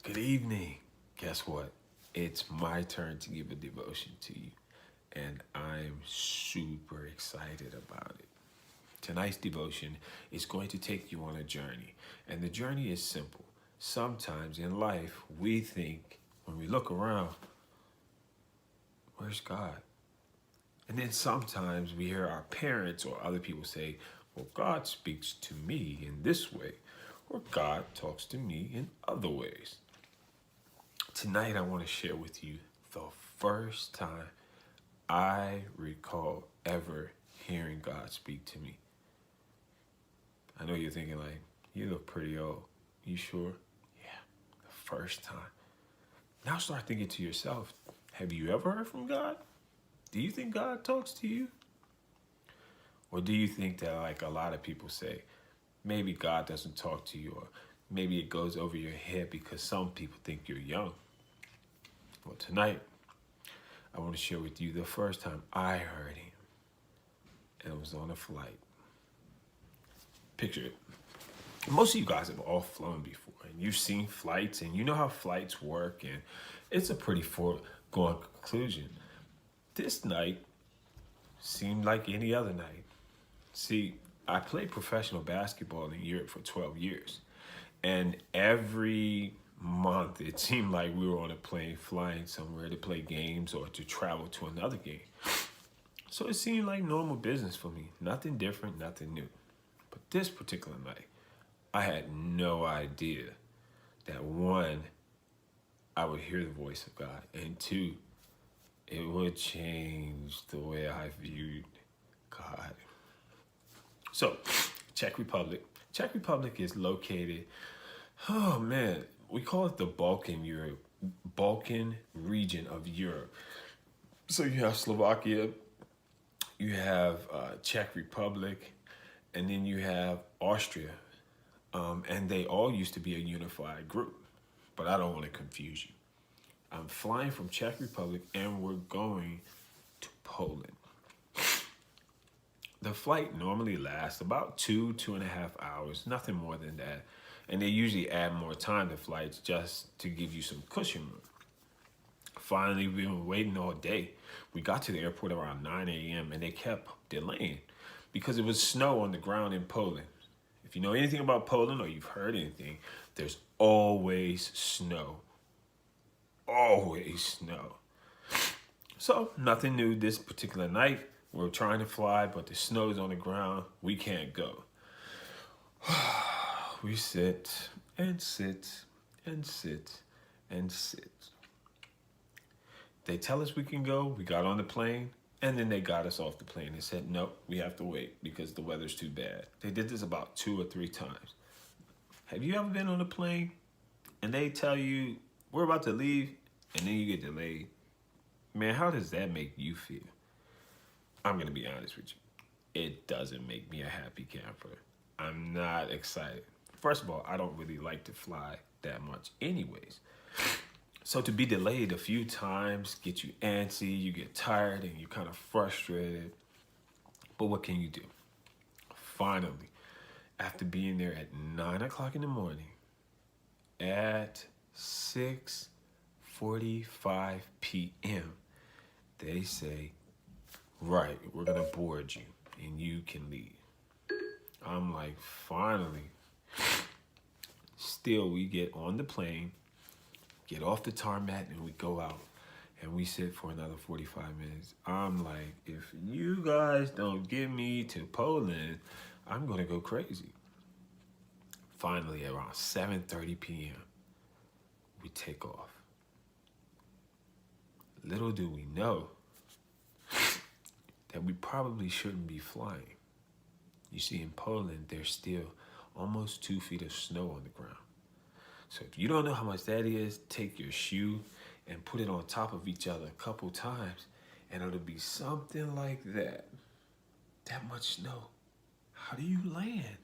Good evening. Guess what? It's my turn to give a devotion to you, and I'm super excited about it. Tonight's devotion is going to take you on a journey, and the journey is simple. Sometimes in life, we think when we look around, where's God? And then sometimes we hear our parents or other people say, well, God speaks to me in this way, or God talks to me in other ways. Tonight, I want to share with you the first time I recall ever hearing God speak to me. I know you're thinking like, you look pretty old. You sure? Yeah, the first time. Now start thinking to yourself, have you ever heard from God? Do you think God talks to you? Or do you think that, like a lot of people say, maybe God doesn't talk to you, or maybe it goes over your head because some people think you're young? Well, tonight, I want to share with you the first time I heard him. And it was on a flight. Picture it. Most of you guys have all flown before, and you've seen flights, and you know how flights work, and it's a pretty foregone conclusion. This night seemed like any other night. See, I played professional basketball in Europe for 12 years, and every month it seemed like we were on a plane flying somewhere to play games or to travel to another game. So it seemed like normal business for me. Nothing different, nothing new. But this particular night, I had no idea that one, I would hear the voice of God, and two, it would change the way I viewed God. So, Czech Republic. Czech Republic is located, oh man, we call it the Balkan region of Europe. So you have Slovakia, you have Czech Republic, and then you have Austria. And they all used to be a unified group, but I don't want to confuse you. I'm flying from Czech Republic and we're going to Poland. The flight normally lasts about 2.5 hours, nothing more than that. And they usually add more time to flights just to give you some cushion room. Finally, we've been waiting all day. We got to the airport around 9 a.m. and they kept delaying because it was snow on the ground in Poland. If you know anything about Poland or you've heard anything, there's always snow. Always snow. So nothing new this particular night. We're trying to fly, but the snow's on the ground. We can't go. We sit and sit and sit and sit. They tell us we can go. We got on the plane, and then they got us off the plane and said, nope, we have to wait because the weather's too bad. They did this about 2 or 3 times. Have you ever been on a plane and they tell you, we're about to leave, and then you get delayed? Man, how does that make you feel? I'm going to be honest with you. It doesn't make me a happy camper. I'm not excited. First of all, I don't really like to fly that much anyways. So to be delayed a few times gets you antsy, you get tired, and you're kind of frustrated. But what can you do? Finally, after being there at 9 o'clock in the morning, at 6:45 p.m., they say, right, we're going to board you and you can leave. I'm like, finally. Still, we get on the plane, get off the tarmac, and we go out. And we sit for another 45 minutes. I'm like, if you guys don't get me to Poland, I'm going to go crazy. Finally, around 7:30 p.m., we take off. Little do we know that we probably shouldn't be flying. You see, in Poland, there's still almost 2 feet of snow on the ground. So if you don't know how much that is, take your shoe and put it on top of each other a couple times, and it'll be something like that. That much snow. How do you land?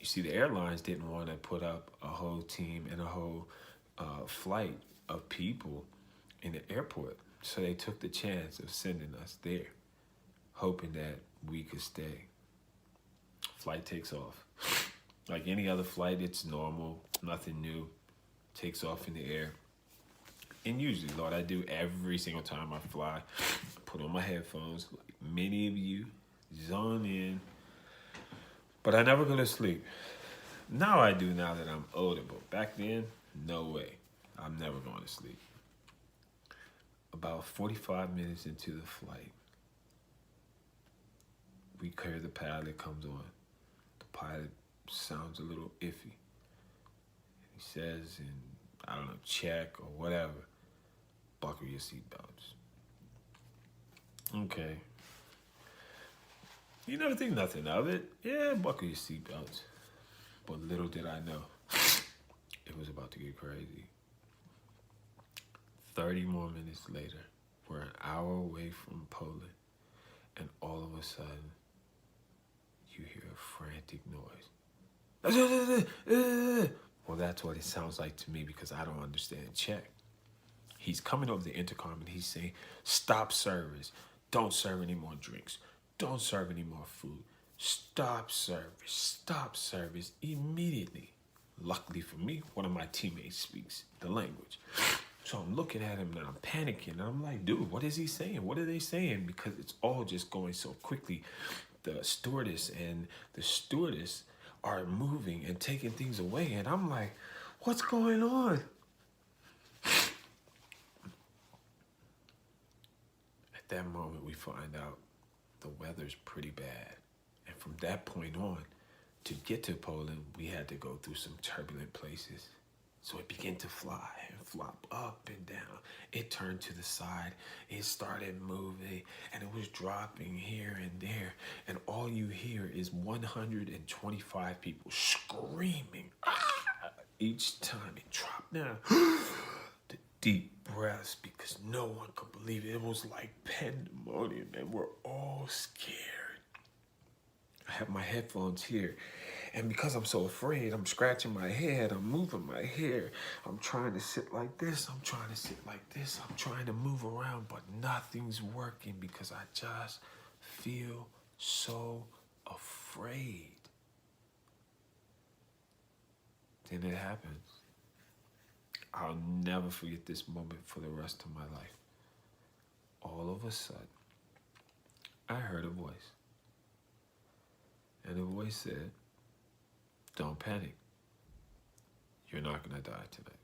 You see, the airlines didn't want to put up a whole team and a whole flight of people in the airport. So they took the chance of sending us there, hoping that we could stay. Flight takes off. Like like any other flight, it's normal, nothing new. Takes off in the air. And usually, Lord, I do every single time I fly. Put on my headphones, like many of you, zone in. But I never go to sleep. Now I do now that I'm older, but back then, no way. I'm never going to sleep. About 45 minutes into the flight, we hear the pilot comes on. The pilot sounds a little iffy. He says, in, I don't know, check or whatever, buckle your seatbelts. Okay. You never think nothing of it. Yeah, buckle your seatbelts. But little did I know, it was about to get crazy. 30 more minutes later, we're an hour away from Poland, and all of a sudden, you hear a frantic noise. Well, that's what it sounds like to me because I don't understand Czech. He's coming over the intercom and he's saying, stop service. Don't serve any more drinks. Don't serve any more food. Stop service immediately. Luckily for me, one of my teammates speaks the language. So I'm looking at him and I'm panicking. I'm like, dude, what is he saying? What are they saying? Because it's all just going so quickly. The stewardess and the stewardess are moving and taking things away. And I'm like, what's going on? At that moment, we find out the weather's pretty bad. And from that point on, to get to Poland, we had to go through some turbulent places. So it began to fly and flop up and down. It turned to the side. It started moving and it was dropping here and there. And all you hear is 125 people screaming each time it dropped down. The deep breaths because no one could believe it. It was like pandemonium and we're all scared. I have my headphones here. And because I'm so afraid, I'm scratching my head, I'm moving my hair. I'm trying to sit like this, I'm trying to sit like this. I'm trying to move around, but nothing's working because I just feel so afraid. Then it happens. I'll never forget this moment for the rest of my life. All of a sudden, I heard a voice. And the voice said, don't panic. You're not gonna die tonight.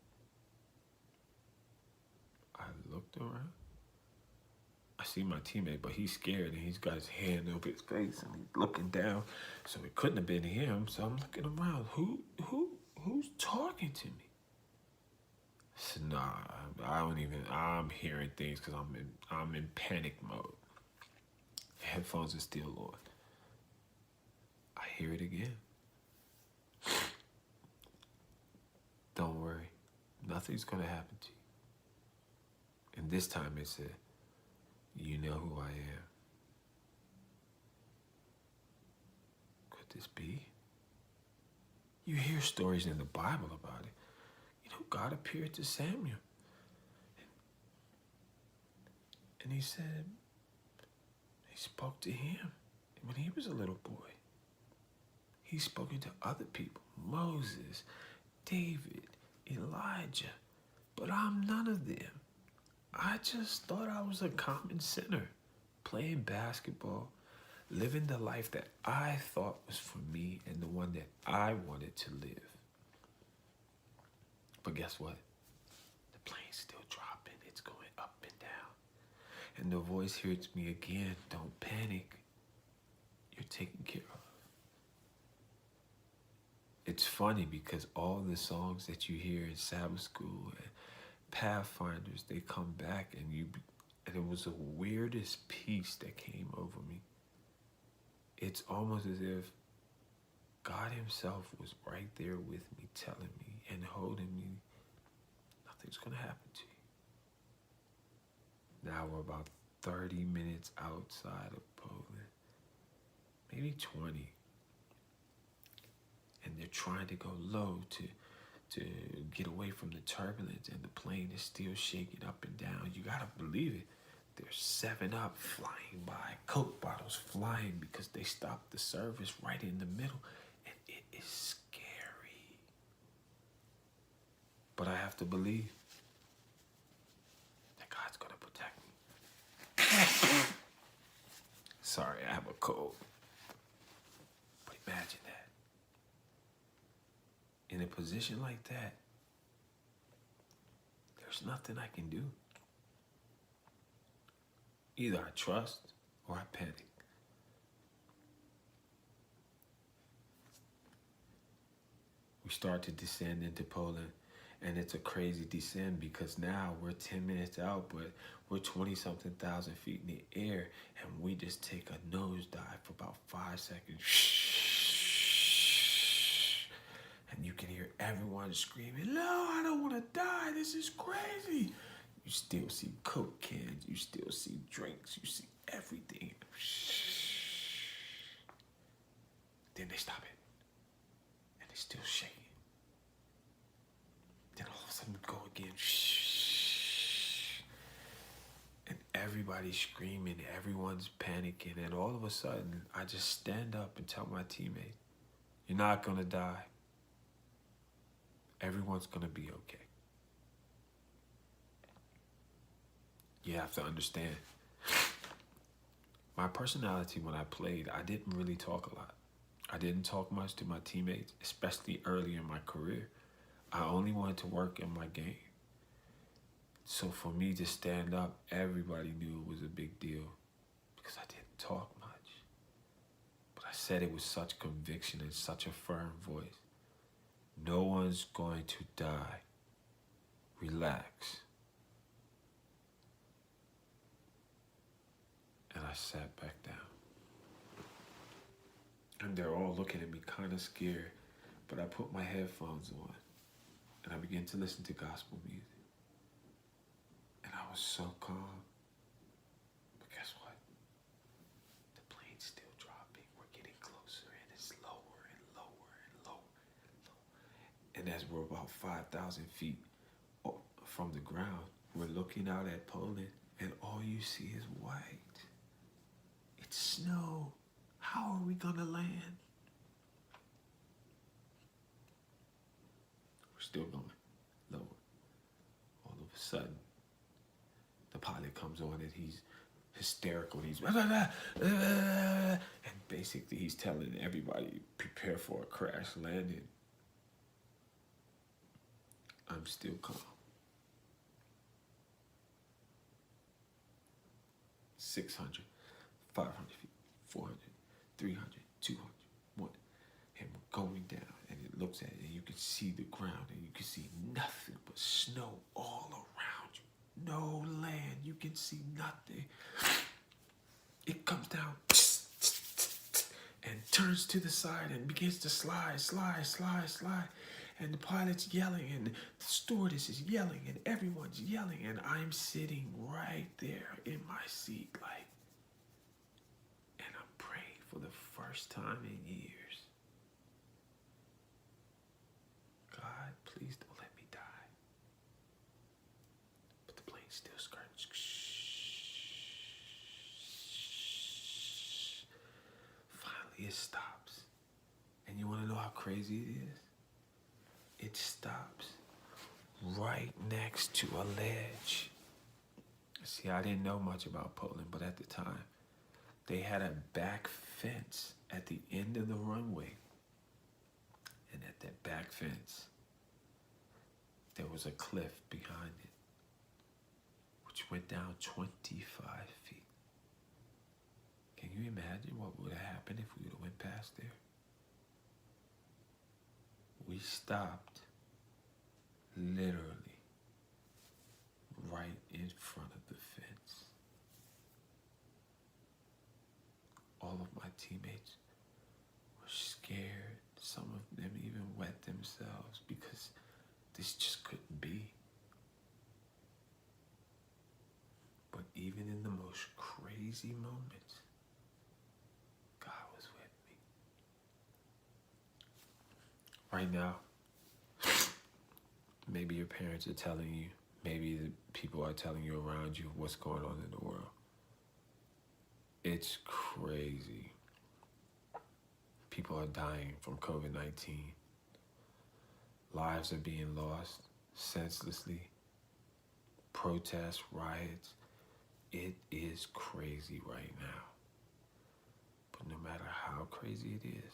I looked around. I see my teammate, but he's scared and he's got his hand over his face and he's looking down. So it couldn't have been him. So I'm looking around. Who's talking to me? I said, nah, I don't even. I'm hearing things because I'm in panic mode. The headphones are still on. I hear it again. Don't worry, nothing's gonna happen to you. And this time it said, you know who I am. Could this be? You hear stories in the Bible about it. You know, God appeared to Samuel. And he said, he spoke to him when he was a little boy. He's spoken to other people, Moses, David, Elijah, but I'm none of them. I just thought I was a common sinner, playing basketball, living the life that I thought was for me and the one that I wanted to live. But guess what? The plane's still dropping. It's going up and down. And the voice hears me again, don't panic. You're taken care of. It's funny because all the songs that you hear in Sabbath school and Pathfinders, they come back and it was the weirdest peace that came over me. It's almost as if God himself was right there with me, telling me and holding me, nothing's gonna happen to you. Now we're about 30 minutes outside of Poland, maybe 20. And they're trying to go low to get away from the turbulence, and the plane is still shaking up and down. You gotta believe it. There's 7-Up flying by, Coke bottles flying because they stopped the service right in the middle, and it is scary. But I have to believe that God's going to protect me. Sorry, I have a cold. But imagine that. In a position like that, there's nothing I can do. Either I trust or I panic. We start to descend into Poland, and it's a crazy descent because now we're 10 minutes out, but we're 20-something thousand feet in the air, and we just take a nosedive for about 5 seconds. And you can hear everyone screaming, "No, I don't want to die. This is crazy." You still see Coke cans. You still see drinks. You see everything. Then they stop it. And it's still shaking. Then all of a sudden we go again. And everybody's screaming. Everyone's panicking. And all of a sudden, I just stand up and tell my teammate, "You're not going to die. Everyone's going to be okay." You have to understand. My personality when I played, I didn't really talk a lot. I didn't talk much to my teammates, especially early in my career. I only wanted to work in my game. So for me to stand up, everybody knew it was a big deal because I didn't talk much. But I said it with such conviction and such a firm voice. No one's going to die. Relax. And I sat back down. And they're all looking at me kind of scared, but I put my headphones on and I began to listen to gospel music. And I was so calm. But guess what? The plane's still dropping. We're getting closer and it's lower and lower and lower and lower. And as we're about 5,000 feet from the ground, we're looking out at Poland and all you see is white. It's snow. How are we gonna land? We're still going lower. All of a sudden, the pilot comes on and he's hysterical. He's blah, blah, blah, and basically he's telling everybody, prepare for a crash landing. I'm still calm. 600, 500 feet, 400, 300, 200, 1. And we're going down, and it looks at it, and you can see the ground, and you can see nothing but snow all around you. No land. You can see nothing. It comes down and turns to the side and begins to slide. And the pilot's yelling, and the stewardess is yelling, and everyone's yelling, and I'm sitting right there in my seat, and I'm praying for the first time in years. God, please don't let me die. But the plane's still skirting. Finally, it stops. And you want to know how crazy it is? It stops right next to a ledge. See, I didn't know much about Poland, but at the time, they had a back fence at the end of the runway. And at that back fence, there was a cliff behind it, which went down 25 feet. Can you imagine what would have happened if we would have went past there? We stopped literally right in front of the fence. All of my teammates were scared. Some of them even wet themselves because this just couldn't be. But even in the most crazy moments, God was with me. Right now, maybe your parents are telling you, maybe the people are telling you around you what's going on in the world. It's crazy. People are dying from COVID-19. Lives are being lost. senselessly, protests, riots. It is crazy right now. But no matter how crazy it is,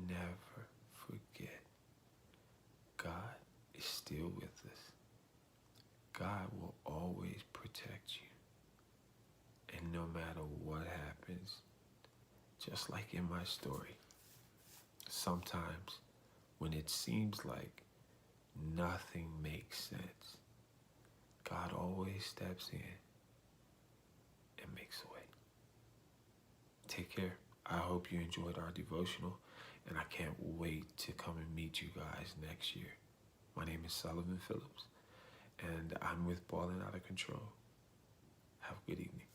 never forget, God is still with us. God will always protect you. And no matter what happens, just like in my story, sometimes when it seems like nothing makes sense, God always steps in and makes a way. Take care. I hope you enjoyed our devotional, and I can't wait to come and meet you guys next year. My name is Sullivan Phillips, and I'm with Ballin' Out of Control. Have a good evening.